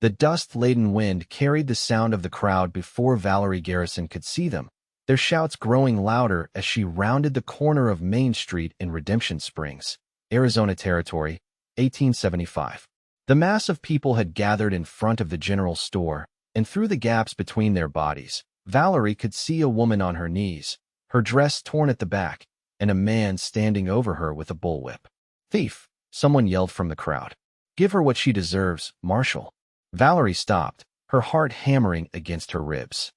The dust-laden wind carried the sound of the crowd before Valerie Garrison could see them, their shouts growing louder as she rounded the corner of Main Street in Redemption Springs, Arizona Territory, 1875. The mass of people had gathered in front of the general store, and through the gaps between their bodies, Valerie could see a woman on her knees, her dress torn at the back, and a man standing over her with a bullwhip. "Thief!" someone yelled from the crowd. "Give her what she deserves, Marshal." Valerie stopped, her heart hammering against her ribs.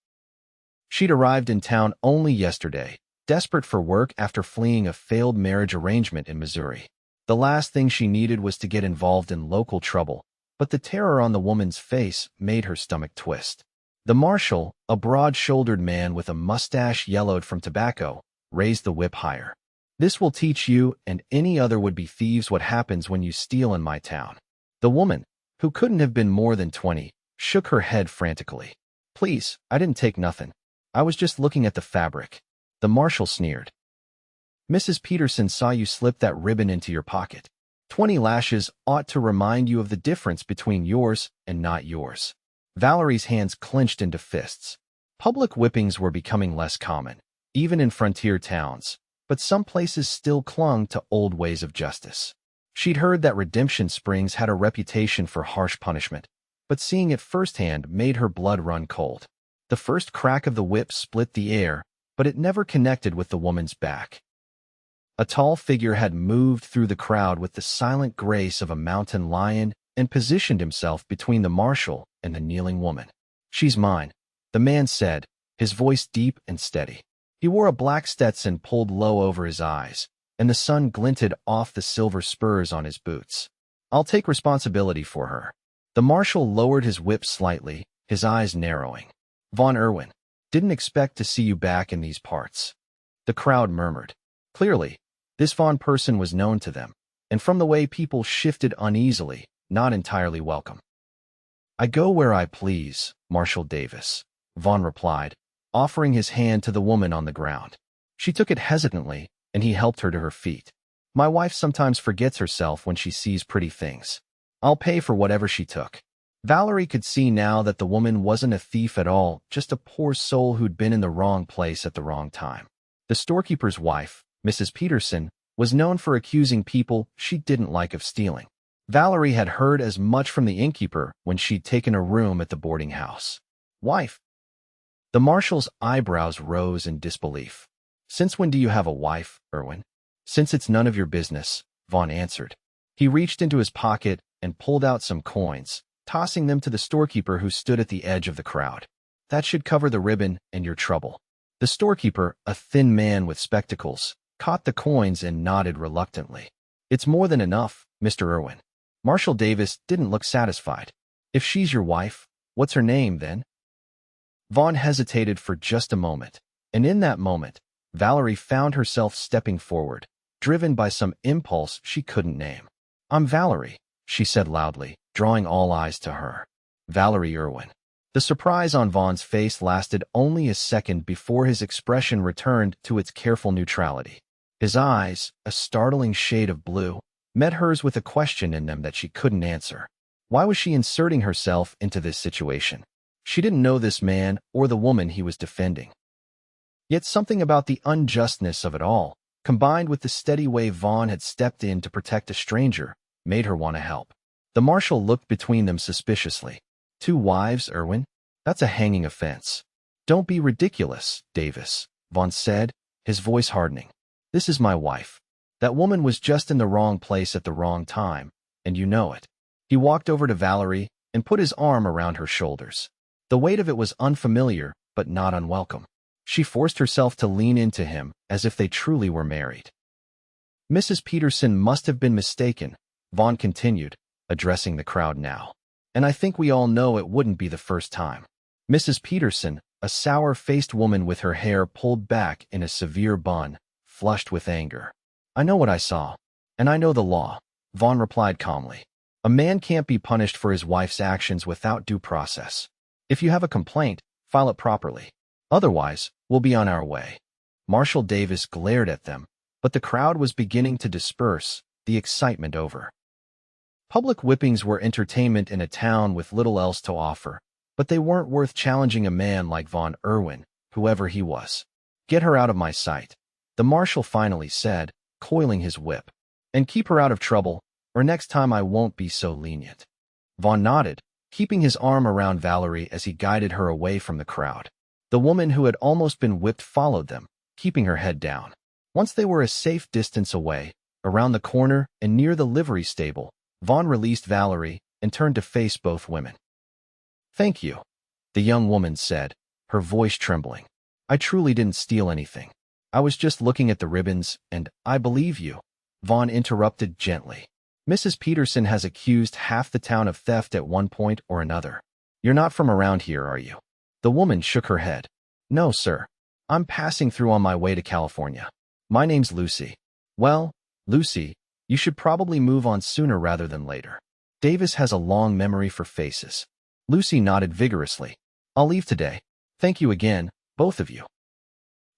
She'd arrived in town only yesterday, desperate for work after fleeing a failed marriage arrangement in Missouri. The last thing she needed was to get involved in local trouble, but the terror on the woman's face made her stomach twist. The marshal, a broad-shouldered man with a mustache yellowed from tobacco, raised the whip higher. "This will teach you and any other would-be thieves what happens when you steal in my town." The woman, who couldn't have been more than 20, shook her head frantically. "Please, I didn't take nothing. I was just looking at the fabric." The marshal sneered. "Mrs. Peterson saw you slip that ribbon into your pocket. 20 lashes ought to remind you of the difference between yours and not yours." Valerie's hands clenched into fists. Public whippings were becoming less common, even in frontier towns, but some places still clung to old ways of justice. She'd heard that Redemption Springs had a reputation for harsh punishment, but seeing it firsthand made her blood run cold. The first crack of the whip split the air, but it never connected with the woman's back. A tall figure had moved through the crowd with the silent grace of a mountain lion and positioned himself between the marshal and the kneeling woman. "She's mine," the man said, his voice deep and steady. He wore a black Stetson pulled low over his eyes, and the sun glinted off the silver spurs on his boots. "I'll take responsibility for her." The marshal lowered his whip slightly, his eyes narrowing. "Vaughn Irwin, didn't expect to see you back in these parts." The crowd murmured. Clearly, this Vaughn person was known to them, and from the way people shifted uneasily, not entirely welcome. "I go where I please, Marshal Davis," Vaughn replied, offering his hand to the woman on the ground. She took it hesitantly, and he helped her to her feet. "My wife sometimes forgets herself when she sees pretty things. I'll pay for whatever she took." Valerie could see now that the woman wasn't a thief at all, just a poor soul who'd been in the wrong place at the wrong time. The storekeeper's wife, Mrs. Peterson, was known for accusing people she didn't like of stealing. Valerie had heard as much from the innkeeper when she'd taken a room at the boarding house. "Wife?" The marshal's eyebrows rose in disbelief. "Since when do you have a wife, Irwin?" "Since it's none of your business," Vaughn answered. He reached into his pocket and pulled out some coins, tossing them to the storekeeper who stood at the edge of the crowd. "That should cover the ribbon and your trouble." The storekeeper, a thin man with spectacles, caught the coins and nodded reluctantly. "It's more than enough, Mr. Irwin." Marshal Davis didn't look satisfied. "If she's your wife, what's her name, then?" Vaughn hesitated for just a moment, and in that moment, Valerie found herself stepping forward, driven by some impulse she couldn't name. "I'm Valerie," she said loudly, drawing all eyes to her. "Valerie Irwin." The surprise on Vaughn's face lasted only a second before his expression returned to its careful neutrality. His eyes, a startling shade of blue, met hers with a question in them that she couldn't answer. Why was she inserting herself into this situation? She didn't know this man or the woman he was defending. Yet something about the unjustness of it all, combined with the steady way Vaughn had stepped in to protect a stranger, made her want to help. The marshal looked between them suspiciously. "2 wives, Irwin? That's a hanging offense." "Don't be ridiculous, Davis," Vaughn said, his voice hardening. "This is my wife. That woman was just in the wrong place at the wrong time, and you know it." He walked over to Valerie and put his arm around her shoulders. The weight of it was unfamiliar, but not unwelcome. She forced herself to lean into him as if they truly were married. "Mrs. Peterson must have been mistaken," Vaughn continued, addressing the crowd now. "And I think we all know it wouldn't be the first time." Mrs. Peterson, a sour-faced woman with her hair pulled back in a severe bun, flushed with anger. "I know what I saw, and I know the law," Vaughn replied calmly. "A man can't be punished for his wife's actions without due process. If you have a complaint, file it properly. Otherwise, we'll be on our way." Marshal Davis glared at them, but the crowd was beginning to disperse, the excitement over. Public whippings were entertainment in a town with little else to offer, but they weren't worth challenging a man like Vaughn Irwin, whoever he was. Get her out of my sight, the marshal finally said, coiling his whip. And keep her out of trouble, or next time I won't be so lenient. Vaughn nodded, keeping his arm around Valerie as he guided her away from the crowd. The woman who had almost been whipped followed them, keeping her head down. Once they were a safe distance away, around the corner and near the livery stable, Vaughn released Valerie and turned to face both women. Thank you, the young woman said, her voice trembling. I truly didn't steal anything. I was just looking at the ribbons, and I believe you. Vaughn interrupted gently. Mrs. Peterson has accused half the town of theft at one point or another. You're not from around here, are you? The woman shook her head. No, sir. I'm passing through on my way to California. My name's Lucy. Well, Lucy, you should probably move on sooner rather than later. Davis has a long memory for faces. Lucy nodded vigorously. I'll leave today. Thank you again, both of you.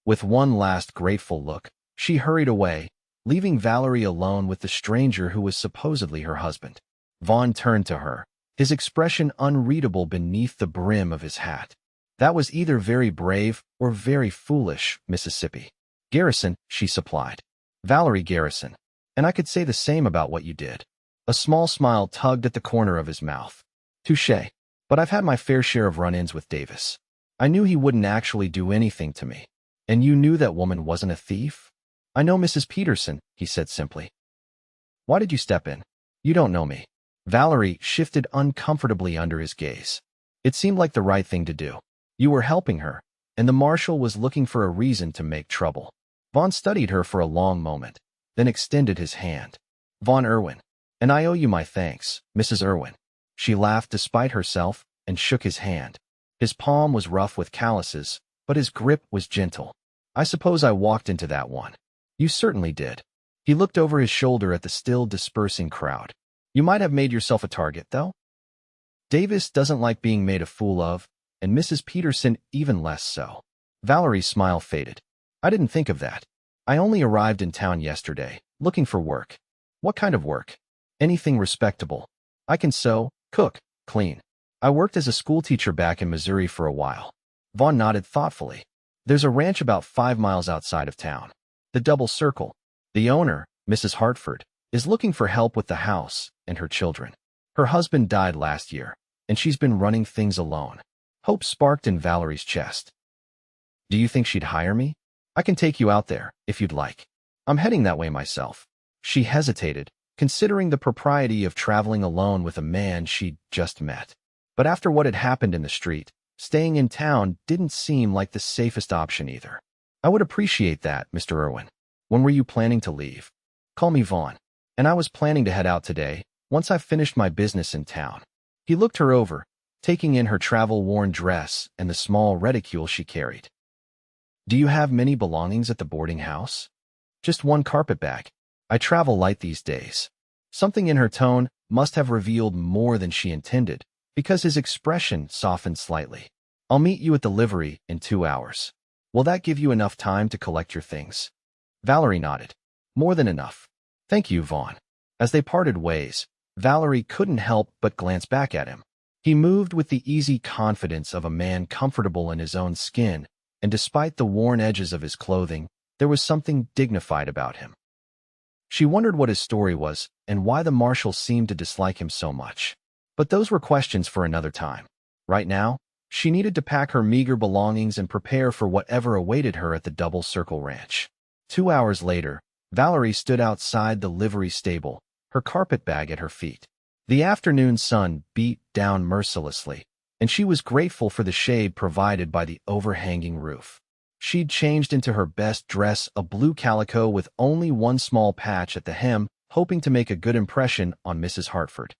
With one last grateful look, she hurried away, leaving Valerie alone with the stranger who was supposedly her husband. Vaughn turned to her, his expression unreadable beneath the brim of his hat. That was either very brave or very foolish, Mississippi. Garrison, she supplied. Valerie Garrison. And I could say the same about what you did. A small smile tugged at the corner of his mouth. Touché. But I've had my fair share of run-ins with Davis. I knew he wouldn't actually do anything to me. And you knew that woman wasn't a thief? I know Mrs. Peterson, he said simply. Why did you step in? You don't know me. Valerie shifted uncomfortably under his gaze. It seemed like the right thing to do. You were helping her, and the marshal was looking for a reason to make trouble. Vaughn studied her for a long moment, then extended his hand. Vaughn Irwin. And I owe you my thanks, Mrs. Irwin. She laughed despite herself and shook his hand. His palm was rough with calluses, but his grip was gentle. I suppose I walked into that one. You certainly did. He looked over his shoulder at the still dispersing crowd. You might have made yourself a target, though. Davis doesn't like being made a fool of, and Mrs. Peterson even less so. Valerie's smile faded. I didn't think of that. I only arrived in town yesterday, looking for work. What kind of work? Anything respectable. I can sew, cook, clean. I worked as a schoolteacher back in Missouri for a while. Vaughn nodded thoughtfully. There's a ranch about 5 miles outside of town. The Double Circle. The owner, Mrs. Hartford, is looking for help with the house and her children. Her husband died last year, and she's been running things alone. Hope sparked in Valerie's chest. Do you think she'd hire me? I can take you out there, if you'd like. I'm heading that way myself. She hesitated, considering the propriety of traveling alone with a man she'd just met. But after what had happened in the street, staying in town didn't seem like the safest option either. I would appreciate that, Mr. Irwin. When were you planning to leave? Call me Vaughn. And I was planning to head out today, once I've finished my business in town. He looked her over, taking in her travel-worn dress and the small reticule she carried. Do you have many belongings at the boarding house? Just one carpet bag. I travel light these days. Something in her tone must have revealed more than she intended, because his expression softened slightly. I'll meet you at the livery in 2 hours. Will that give you enough time to collect your things? Valerie nodded. More than enough. Thank you, Vaughn. As they parted ways, Valerie couldn't help but glance back at him. He moved with the easy confidence of a man comfortable in his own skin, and despite the worn edges of his clothing, there was something dignified about him. She wondered what his story was and why the marshal seemed to dislike him so much. But those were questions for another time. Right now, she needed to pack her meager belongings and prepare for whatever awaited her at the Double Circle Ranch. 2 hours later, Valerie stood outside the livery stable, her carpet bag at her feet. The afternoon sun beat down mercilessly, and she was grateful for the shade provided by the overhanging roof. She'd changed into her best dress, a blue calico with only one small patch at the hem, hoping to make a good impression on Mrs. Hartford.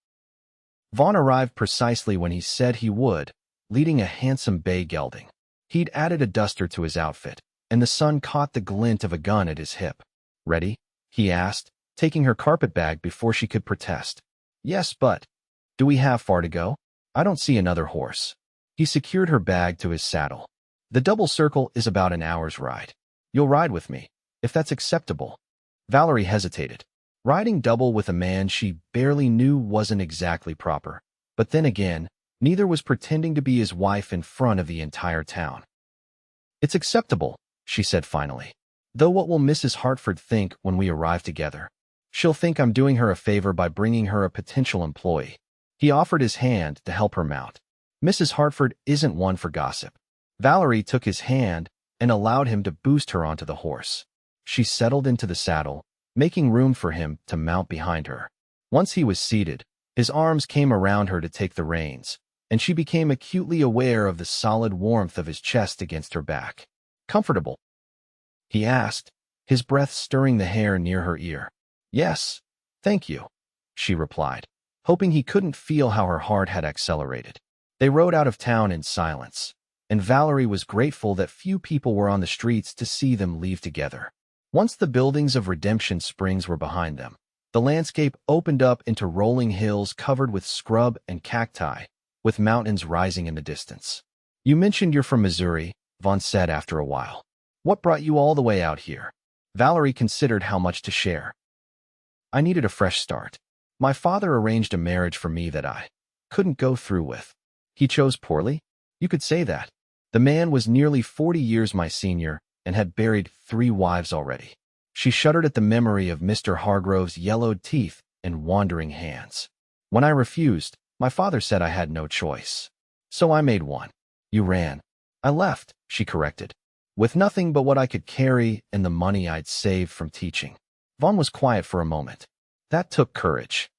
Vaughn arrived precisely when he said he would, leading a handsome bay gelding. He'd added a duster to his outfit, and the sun caught the glint of a gun at his hip. Ready? He asked, taking her carpet bag before she could protest. Yes, but do we have far to go? I don't see another horse. He secured her bag to his saddle. The Double Circle is about an hour's ride. You'll ride with me, if that's acceptable. Valerie hesitated. Riding double with a man she barely knew wasn't exactly proper. But then again, neither was pretending to be his wife in front of the entire town. "It's acceptable," she said finally. "Though what will Mrs. Hartford think when we arrive together? She'll think I'm doing her a favor by bringing her a potential employee." He offered his hand to help her mount. Mrs. Hartford isn't one for gossip. Valerie took his hand and allowed him to boost her onto the horse. She settled into the saddle, making room for him to mount behind her. Once he was seated, his arms came around her to take the reins, and she became acutely aware of the solid warmth of his chest against her back. "Comfortable?" he asked, his breath stirring the hair near her ear. "Yes, thank you," she replied, hoping he couldn't feel how her heart had accelerated. They rode out of town in silence, and Valerie was grateful that few people were on the streets to see them leave together. Once the buildings of Redemption Springs were behind them, the landscape opened up into rolling hills covered with scrub and cacti, with mountains rising in the distance. "You mentioned you're from Missouri," Vaughn said after a while. "What brought you all the way out here?" Valerie considered how much to share. "I needed a fresh start. My father arranged a marriage for me that I couldn't go through with. He chose poorly? You could say that. The man was nearly 40 years my senior and had buried 3 wives already." She shuddered at the memory of Mr. Hargrove's yellowed teeth and wandering hands. "When I refused, my father said I had no choice. So I made one." "You ran." "I left," she corrected, "with nothing but what I could carry and the money I'd saved from teaching." Vaughn was quiet for a moment. That took courage.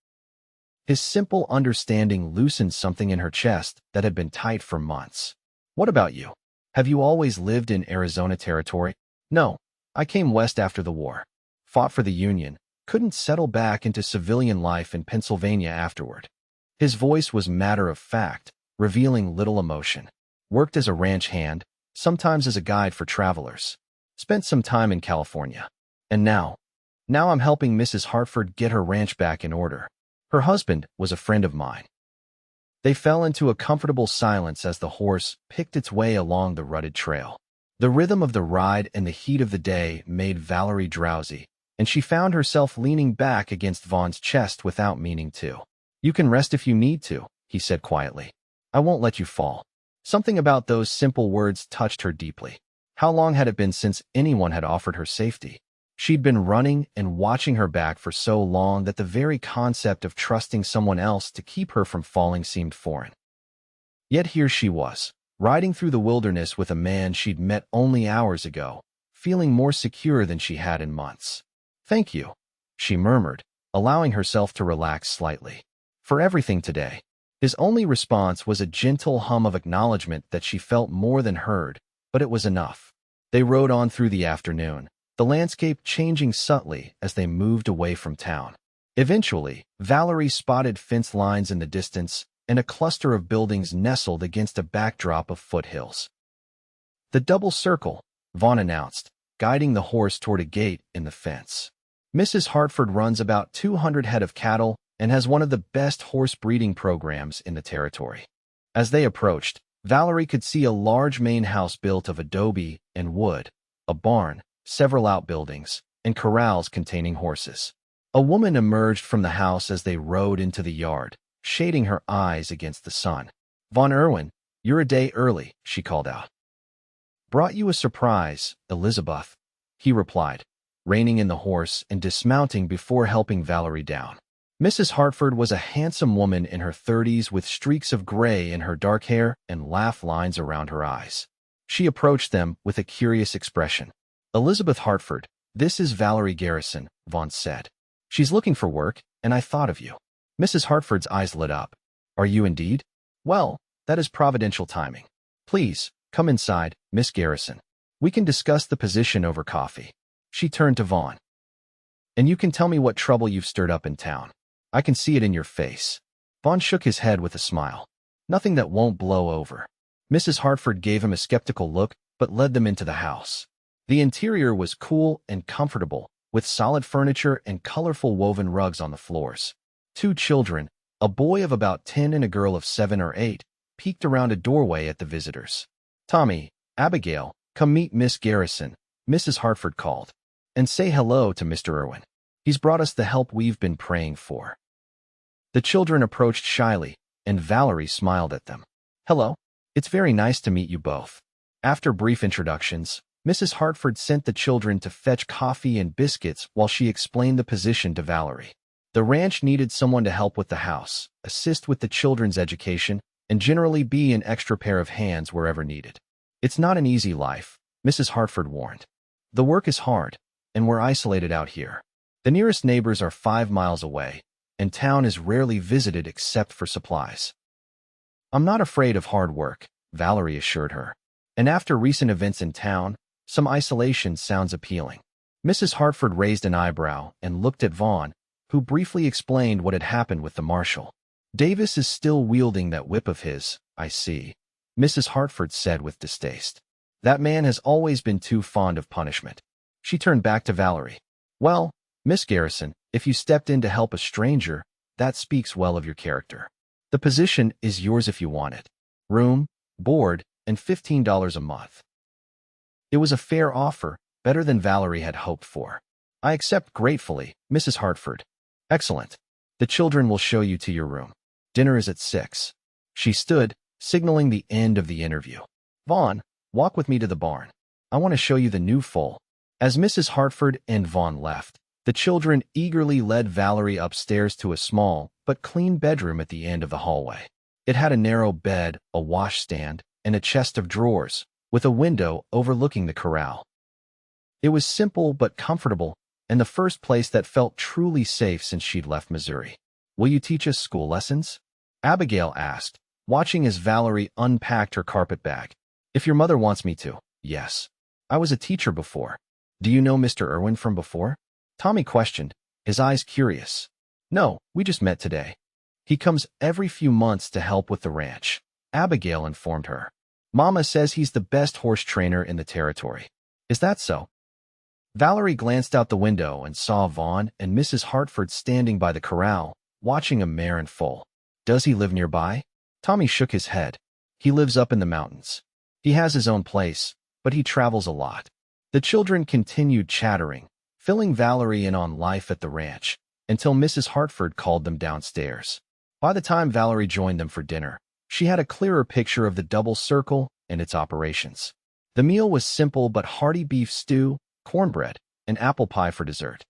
His simple understanding loosened something in her chest that had been tight for months. "What about you? Have you always lived in Arizona territory?" "No. I came west after the war. Fought for the Union. Couldn't settle back into civilian life in Pennsylvania afterward." His voice was matter of fact, revealing little emotion. "Worked as a ranch hand, sometimes as a guide for travelers. Spent some time in California. And now I'm helping Mrs. Hartford get her ranch back in order. Her husband was a friend of mine." They fell into a comfortable silence as the horse picked its way along the rutted trail. The rhythm of the ride and the heat of the day made Valerie drowsy, and she found herself leaning back against Vaughn's chest without meaning to. "You can rest if you need to," he said quietly. "I won't let you fall." Something about those simple words touched her deeply. How long had it been since anyone had offered her safety? She'd been running and watching her back for so long that the very concept of trusting someone else to keep her from falling seemed foreign. Yet here she was, riding through the wilderness with a man she'd met only hours ago, feeling more secure than she had in months. "Thank you," she murmured, allowing herself to relax slightly. "For everything today." His only response was a gentle hum of acknowledgement that she felt more than heard, but it was enough. They rode on through the afternoon, the landscape changing subtly as they moved away from town. Eventually, Valerie spotted fence lines in the distance and a cluster of buildings nestled against a backdrop of foothills. "The double circle," Vaughn announced, guiding the horse toward a gate in the fence. "Mrs. Hartford runs about 200 head of cattle and has one of the best horse breeding programs in the territory." As they approached, Valerie could see a large main house built of adobe and wood, a barn, several outbuildings, and corrals containing horses. A woman emerged from the house as they rode into the yard, shading her eyes against the sun. "Vaughn Irwin, you're a day early," she called out. "Brought you a surprise, Elizabeth," he replied, reining in the horse and dismounting before helping Valerie down. Mrs. Hartford was a handsome woman in her 30s with streaks of gray in her dark hair and laugh lines around her eyes. She approached them with a curious expression. "Elizabeth Hartford, this is Valerie Garrison," Vaughn said. "She's looking for work, and I thought of you." Mrs. Hartford's eyes lit up. "Are you indeed? Well, that is providential timing. Please, come inside, Miss Garrison. We can discuss the position over coffee." She turned to Vaughn. "And you can tell me what trouble you've stirred up in town. I can see it in your face." Vaughn shook his head with a smile. "Nothing that won't blow over." Mrs. Hartford gave him a skeptical look, but led them into the house. The interior was cool and comfortable, with solid furniture and colorful woven rugs on the floors. 2 children, a boy of about 10 and a girl of 7 or 8, peeked around a doorway at the visitors. "Tommy, Abigail, come meet Miss Garrison," Mrs. Hartford called. "And say hello to Mr. Irwin." He's brought us the help we've been praying for. The children approached shyly, and Valerie smiled at them. Hello. It's very nice to meet you both. After brief introductions, Mrs. Hartford sent the children to fetch coffee and biscuits while she explained the position to Valerie. The ranch needed someone to help with the house, assist with the children's education, and generally be an extra pair of hands wherever needed. It's not an easy life, Mrs. Hartford warned. The work is hard, and we're isolated out here. The nearest neighbors are 5 miles away, and town is rarely visited except for supplies. I'm not afraid of hard work, Valerie assured her. And after recent events in town, some isolation sounds appealing. Mrs. Hartford raised an eyebrow and looked at Vaughn, who briefly explained what had happened with the marshal. Davis is still wielding that whip of his, I see, Mrs. Hartford said with distaste. That man has always been too fond of punishment. She turned back to Valerie. Well, Miss Garrison, if you stepped in to help a stranger, that speaks well of your character. The position is yours if you want it. Room, board, and $15 a month. It was a fair offer, better than Valerie had hoped for. I accept gratefully, Mrs. Hartford. Excellent. The children will show you to your room. Dinner is at 6. She stood, signaling the end of the interview. Vaughn, walk with me to the barn. I want to show you the new foal. As Mrs. Hartford and Vaughn left, the children eagerly led Valerie upstairs to a small but clean bedroom at the end of the hallway. It had a narrow bed, a washstand, and a chest of drawers, with a window overlooking the corral. It was simple but comfortable, and the first place that felt truly safe since she'd left Missouri. Will you teach us school lessons? Abigail asked, watching as Valerie unpacked her carpet bag. If your mother wants me to, yes. I was a teacher before. Do you know Mr. Irwin from before? Tommy questioned, his eyes curious. No, we just met today. He comes every few months to help with the ranch, Abigail informed her. Mama says he's the best horse trainer in the territory. Is that so? Valerie glanced out the window and saw Vaughn and Mrs. Hartford standing by the corral, watching a mare and foal. Does he live nearby? Tommy shook his head. He lives up in the mountains. He has his own place, but he travels a lot. The children continued chattering, filling Valerie in on life at the ranch, until Mrs. Hartford called them downstairs. By the time Valerie joined them for dinner, she had a clearer picture of the double circle and its operations. The meal was simple but hearty beef stew, cornbread, and apple pie for dessert.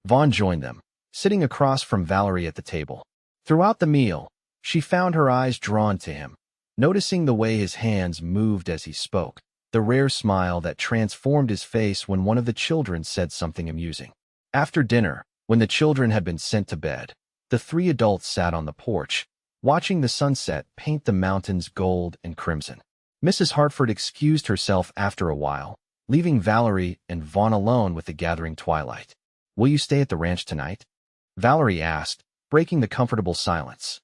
Vaughn joined them, sitting across from Valerie at the table. Throughout the meal, she found her eyes drawn to him, noticing the way his hands moved as he spoke, the rare smile that transformed his face when one of the children said something amusing. After dinner, when the children had been sent to bed, the 3 adults sat on the porch, watching the sunset paint the mountains gold and crimson. Mrs. Hartford excused herself after a while, leaving Valerie and Vaughn alone with the gathering twilight. Will you stay at the ranch tonight? Valerie asked, breaking the comfortable silence.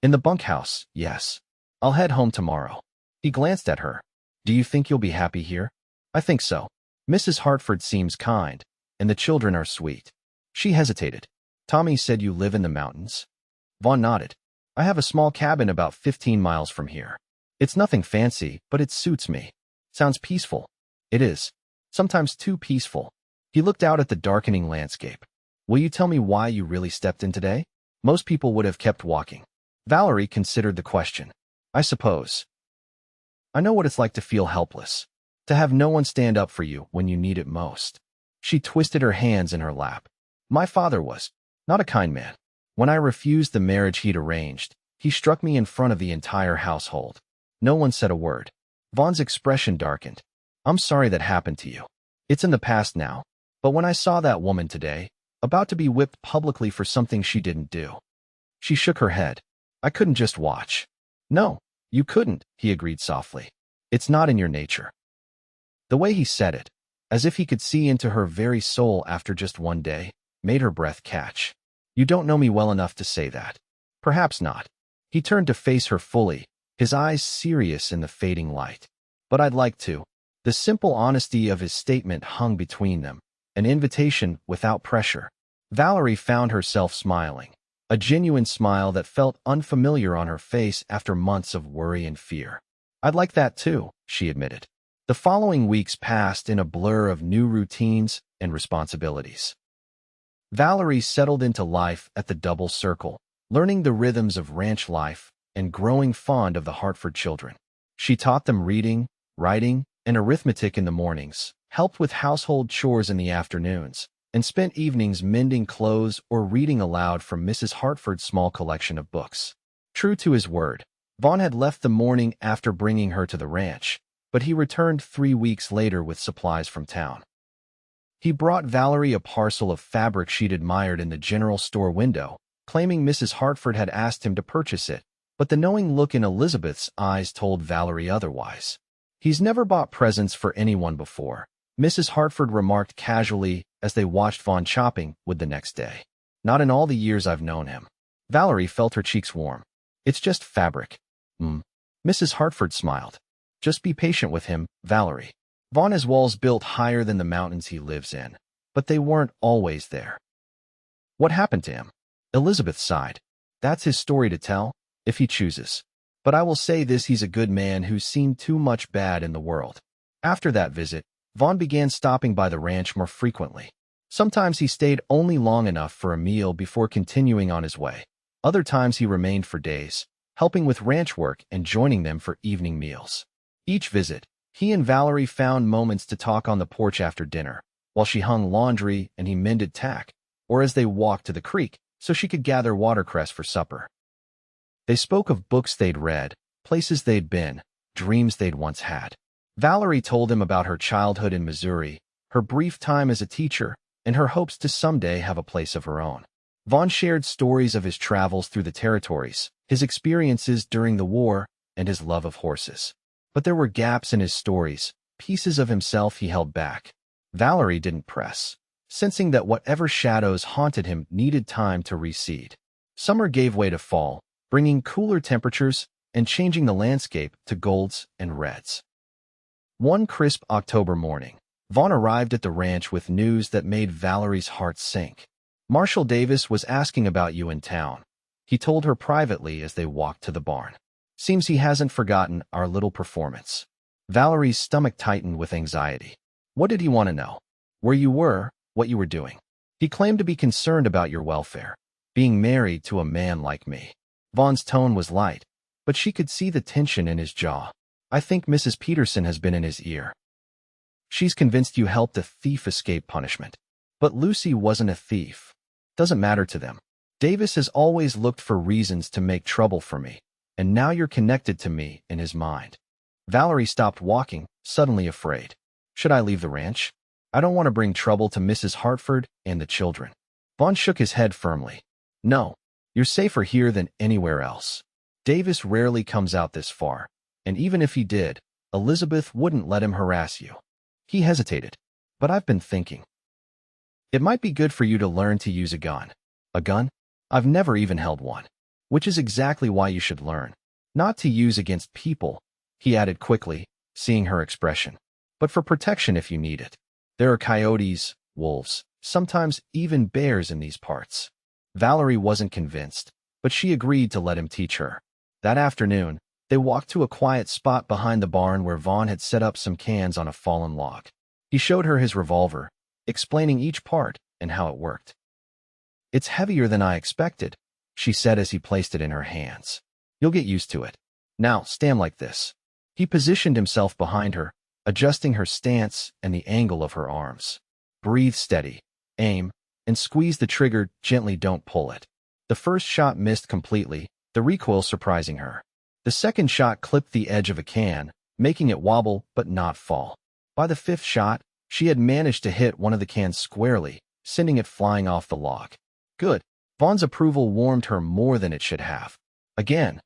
In the bunkhouse, yes. I'll head home tomorrow. He glanced at her. Do you think you'll be happy here? I think so. Mrs. Hartford seems kind, and the children are sweet. She hesitated. Tommy said you live in the mountains? Vaughn nodded. I have a small cabin about 15 miles from here. It's nothing fancy, but it suits me. Sounds peaceful. It is. Sometimes too peaceful. He looked out at the darkening landscape. Will you tell me why you really stepped in today? Most people would have kept walking. Valerie considered the question. I suppose. I know what it's like to feel helpless, to have no one stand up for you when you need it most. She twisted her hands in her lap. My father was not a kind man. When I refused the marriage he'd arranged, he struck me in front of the entire household. No one said a word. Vaughn's expression darkened. I'm sorry that happened to you. It's in the past now. But when I saw that woman today, about to be whipped publicly for something she didn't do. She shook her head. I couldn't just watch. No, you couldn't, he agreed softly. It's not in your nature. The way he said it, as if he could see into her very soul after just one day, made her breath catch. You don't know me well enough to say that. Perhaps not. He turned to face her fully, his eyes serious in the fading light. But I'd like to. The simple honesty of his statement hung between them, an invitation without pressure. Valerie found herself smiling, a genuine smile that felt unfamiliar on her face after months of worry and fear. I'd like that too, she admitted. The following weeks passed in a blur of new routines and responsibilities. Valerie settled into life at the Double Circle, learning the rhythms of ranch life and growing fond of the Hartford children. She taught them reading, writing, and arithmetic in the mornings, helped with household chores in the afternoons, and spent evenings mending clothes or reading aloud from Mrs. Hartford's small collection of books. True to his word, Vaughn had left the morning after bringing her to the ranch, but he returned 3 weeks later with supplies from town. He brought Valerie a parcel of fabric she'd admired in the general store window, claiming Mrs. Hartford had asked him to purchase it, but the knowing look in Elizabeth's eyes told Valerie otherwise. "He's never bought presents for anyone before," Mrs. Hartford remarked casually as they watched Vaughn shopping wood the next day. "Not in all the years I've known him." Valerie felt her cheeks warm. "It's just fabric." Mrs. Hartford smiled. "Just be patient with him, Valerie. Vaughn has walls built higher than the mountains he lives in, but they weren't always there." "What happened to him?" Elizabeth sighed. "That's his story to tell, if he chooses. But I will say this, he's a good man who's seen too much bad in the world." After that visit, Vaughn began stopping by the ranch more frequently. Sometimes he stayed only long enough for a meal before continuing on his way. Other times he remained for days, helping with ranch work and joining them for evening meals. Each visit, he and Valerie found moments to talk on the porch after dinner, while she hung laundry and he mended tack, or as they walked to the creek so she could gather watercress for supper. They spoke of books they'd read, places they'd been, dreams they'd once had. Valerie told him about her childhood in Missouri, her brief time as a teacher, and her hopes to someday have a place of her own. Vaughn shared stories of his travels through the territories, his experiences during the war, and his love of horses. But there were gaps in his stories, pieces of himself he held back. Valerie didn't press, sensing that whatever shadows haunted him needed time to recede. Summer gave way to fall, bringing cooler temperatures and changing the landscape to golds and reds. One crisp October morning, Vaughn arrived at the ranch with news that made Valerie's heart sink. "Marshall Davis was asking about you in town," he told her privately as they walked to the barn. "Seems he hasn't forgotten our little performance." Valerie's stomach tightened with anxiety. What did he want to know? Where you were, what you were doing. "He claimed to be concerned about your welfare, being married to a man like me." Vaughn's tone was light, but she could see the tension in his jaw. "I think Mrs. Peterson has been in his ear. She's convinced you helped a thief escape punishment. But Lucy wasn't a thief. Doesn't matter to them. Davis has always looked for reasons to make trouble for me, and now you're connected to me in his mind." Valerie stopped walking, suddenly afraid. "Should I leave the ranch? I don't want to bring trouble to Mrs. Hartford and the children." Vaughn shook his head firmly. "No, you're safer here than anywhere else. Davis rarely comes out this far, and even if he did, Elizabeth wouldn't let him harass you." He hesitated. "But I've been thinking. It might be good for you to learn to use a gun." "A gun? I've never even held one." "Which is exactly why you should learn. Not to use against people," he added quickly, seeing her expression, "but for protection if you need it. There are coyotes, wolves, sometimes even bears in these parts." Valerie wasn't convinced, but she agreed to let him teach her. That afternoon, they walked to a quiet spot behind the barn where Vaughn had set up some cans on a fallen log. He showed her his revolver, explaining each part and how it worked. "It's heavier than I expected," she said as he placed it in her hands. "You'll get used to it. Now, stand like this." He positioned himself behind her, adjusting her stance and the angle of her arms. "Breathe steady, aim, and squeeze the trigger gently, don't pull it." The first shot missed completely, the recoil surprising her. The second shot clipped the edge of a can, making it wobble but not fall. By the fifth shot, she had managed to hit one of the cans squarely, sending it flying off the log. Good. Vaughn's approval warmed her more than it should have. Again.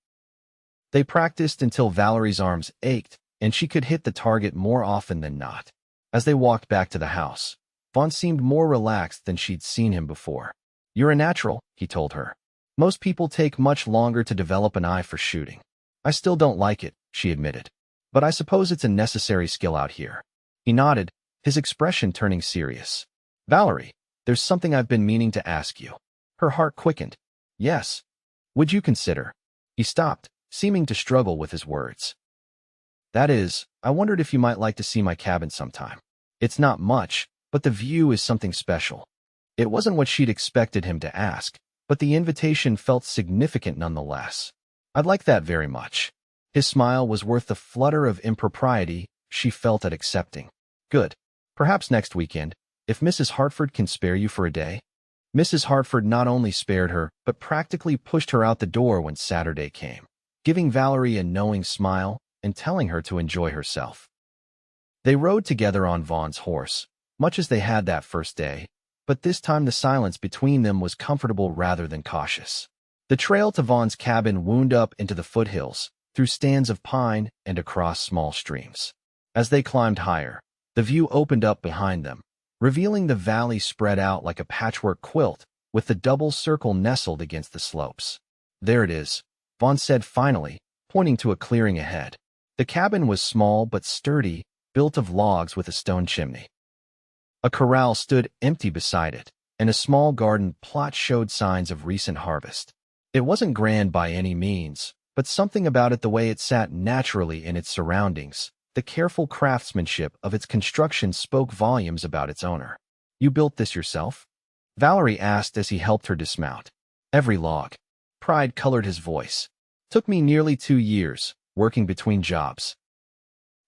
They practiced until Valerie's arms ached, and she could hit the target more often than not. As they walked back to the house, Vaughn seemed more relaxed than she'd seen him before. "You're a natural," he told her. "Most people take much longer to develop an eye for shooting." "I still don't like it," she admitted. "But I suppose it's a necessary skill out here." He nodded, his expression turning serious. "Valerie, there's something I've been meaning to ask you." Her heart quickened. "Yes. Would you consider?" He stopped, seeming to struggle with his words. "That is, I wondered if you might like to see my cabin sometime. It's not much, but the view is something special." It wasn't what she'd expected him to ask, but the invitation felt significant nonetheless. I'd like that very much. His smile was worth the flutter of impropriety she felt at accepting. Good. Perhaps next weekend, if Mrs. Hartford can spare you for a day. Mrs. Hartford not only spared her, but practically pushed her out the door when Saturday came, giving Valerie a knowing smile and telling her to enjoy herself. They rode together on Vaughn's horse, much as they had that first day, but this time the silence between them was comfortable rather than cautious. The trail to Vaughn's cabin wound up into the foothills, through stands of pine and across small streams. As they climbed higher, the view opened up behind them, revealing the valley spread out like a patchwork quilt, with the double circle nestled against the slopes. There it is, Vaughn said finally, pointing to a clearing ahead. The cabin was small but sturdy, built of logs with a stone chimney. A corral stood empty beside it, and a small garden plot showed signs of recent harvest. It wasn't grand by any means, but something about it, the way it sat naturally in its surroundings, the careful craftsmanship of its construction, spoke volumes about its owner. You built this yourself? Valerie asked as he helped her dismount. Every log. Pride colored his voice. Took me nearly 2 years, working between jobs.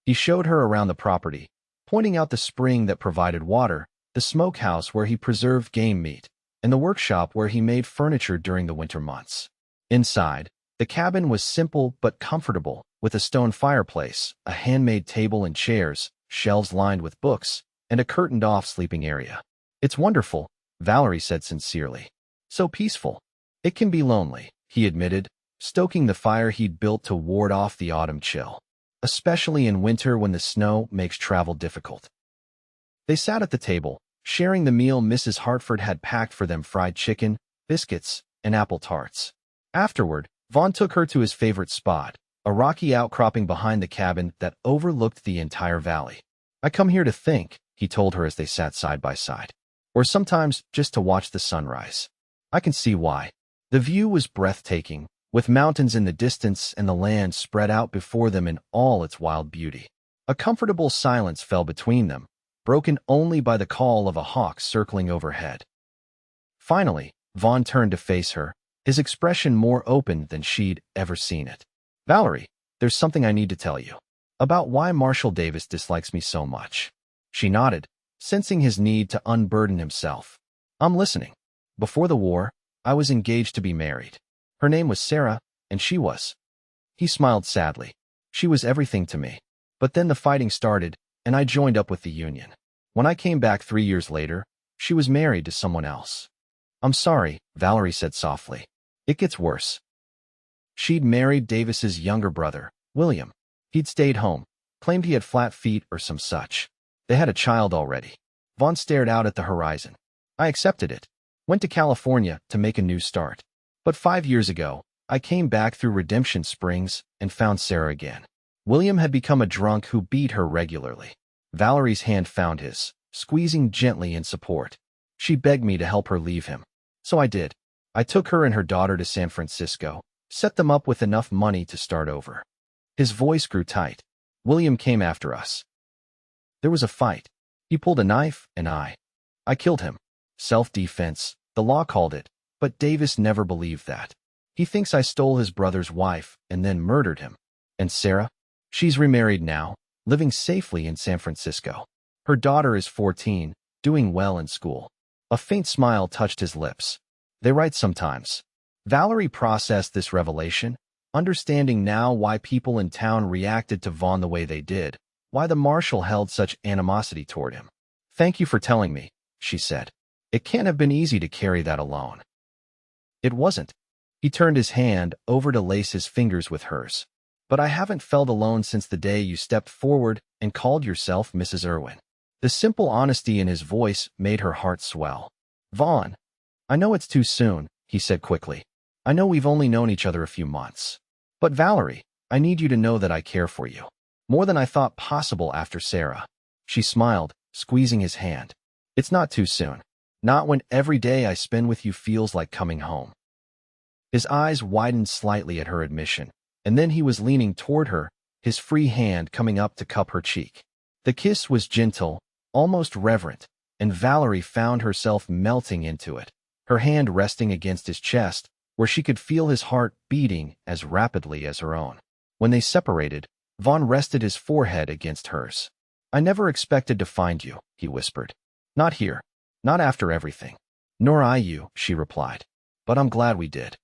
He showed her around the property, pointing out the spring that provided water, the smokehouse where he preserved game meat, and the workshop where he made furniture during the winter months. Inside, the cabin was simple but comfortable, with a stone fireplace, a handmade table and chairs, shelves lined with books, and a curtained-off sleeping area. It's wonderful, Valerie said sincerely. So peaceful. It can be lonely, he admitted, stoking the fire he'd built to ward off the autumn chill, especially in winter when the snow makes travel difficult. They sat at the table, sharing the meal Mrs. Hartford had packed for them: fried chicken, biscuits, and apple tarts. Afterward, Vaughn took her to his favorite spot, a rocky outcropping behind the cabin that overlooked the entire valley. I come here to think, he told her as they sat side by side. Or sometimes just to watch the sunrise. I can see why. The view was breathtaking, with mountains in the distance and the land spread out before them in all its wild beauty. A comfortable silence fell between them, broken only by the call of a hawk circling overhead. Finally, Vaughn turned to face her, his expression more open than she'd ever seen it. Valerie, there's something I need to tell you. About why Marshall Davis dislikes me so much. She nodded, sensing his need to unburden himself. I'm listening. Before the war, I was engaged to be married. Her name was Sarah, and she was. He smiled sadly. She was everything to me. But then the fighting started, and I joined up with the Union. When I came back 3 years later, she was married to someone else. I'm sorry, Valerie said softly. It gets worse. She'd married Davis's younger brother, William. He'd stayed home, claimed he had flat feet or some such. They had a child already. Vaughn stared out at the horizon. I accepted it. Went to California to make a new start. But 5 years ago, I came back through Redemption Springs and found Sarah again. William had become a drunk who beat her regularly. Valerie's hand found his, squeezing gently in support. She begged me to help her leave him. So I did. I took her and her daughter to San Francisco, set them up with enough money to start over. His voice grew tight. William came after us. There was a fight. He pulled a knife, and I killed him. Self-defense, the law called it, but Davis never believed that. He thinks I stole his brother's wife and then murdered him. And Sarah? She's remarried now, living safely in San Francisco. Her daughter is 14, doing well in school. A faint smile touched his lips. They write sometimes. Valerie processed this revelation, understanding now why people in town reacted to Vaughn the way they did, why the marshal held such animosity toward him. Thank you for telling me, she said. It can't have been easy to carry that alone. It wasn't. He turned his hand over to lace his fingers with hers. But I haven't felt alone since the day you stepped forward and called yourself Mrs. Irwin. The simple honesty in his voice made her heart swell. Vaughn, I know it's too soon, he said quickly. I know we've only known each other a few months. But Valerie, I need you to know that I care for you. More than I thought possible after Sarah. She smiled, squeezing his hand. It's not too soon. Not when every day I spend with you feels like coming home. His eyes widened slightly at her admission, and then he was leaning toward her, his free hand coming up to cup her cheek. The kiss was gentle, almost reverent, and Valerie found herself melting into it, her hand resting against his chest, where she could feel his heart beating as rapidly as her own. When they separated, Vaughn rested his forehead against hers. "I never expected to find you," he whispered. "Not here. Not after everything." "Nor I you," she replied. "But I'm glad we did."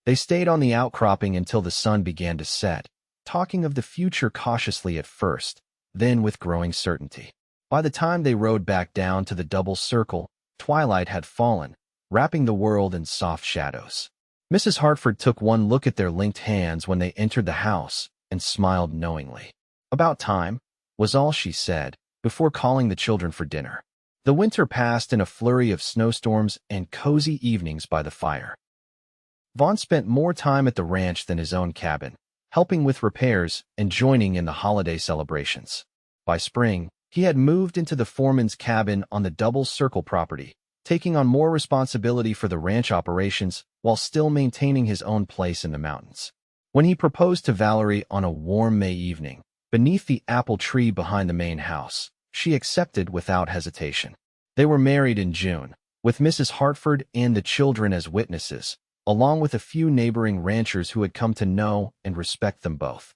They stayed on the outcropping until the sun began to set, talking of the future cautiously at first, then with growing certainty. By the time they rode back down to the double circle, twilight had fallen, wrapping the world in soft shadows. Mrs. Hartford took one look at their linked hands when they entered the house and smiled knowingly. "About time," was all she said, before calling the children for dinner. The winter passed in a flurry of snowstorms and cozy evenings by the fire. Vaughn spent more time at the ranch than his own cabin, helping with repairs and joining in the holiday celebrations. By spring, he had moved into the foreman's cabin on the double circle property, taking on more responsibility for the ranch operations while still maintaining his own place in the mountains. When he proposed to Valerie on a warm May evening, beneath the apple tree behind the main house, she accepted without hesitation. They were married in June, with Mrs. Hartford and the children as witnesses, along with a few neighboring ranchers who had come to know and respect them both.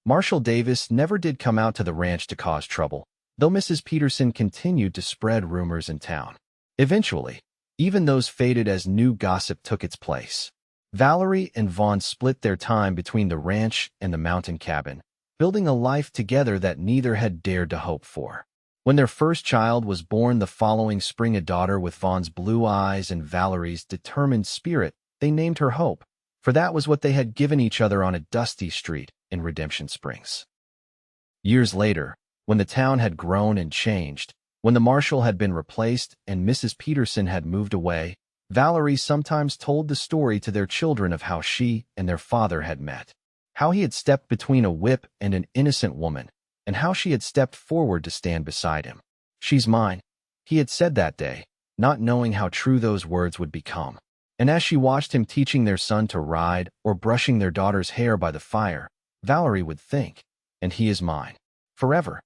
Marshall Davis never did come out to the ranch to cause trouble, though Mrs. Peterson continued to spread rumors in town. Eventually, even those faded as new gossip took its place. Valerie and Vaughn split their time between the ranch and the mountain cabin, building a life together that neither had dared to hope for. When their first child was born the following spring, a daughter with Vaughn's blue eyes and Valerie's determined spirit, they named her Hope, for that was what they had given each other on a dusty street in Redemption Springs. Years later, when the town had grown and changed, when the marshal had been replaced and Mrs. Peterson had moved away, Valerie sometimes told the story to their children of how she and their father had met, how he had stepped between a whip and an innocent woman, and how she had stepped forward to stand beside him. "She's mine," he had said that day, not knowing how true those words would become. And as she watched him teaching their son to ride or brushing their daughter's hair by the fire, Valerie would think, "And he is mine. Forever."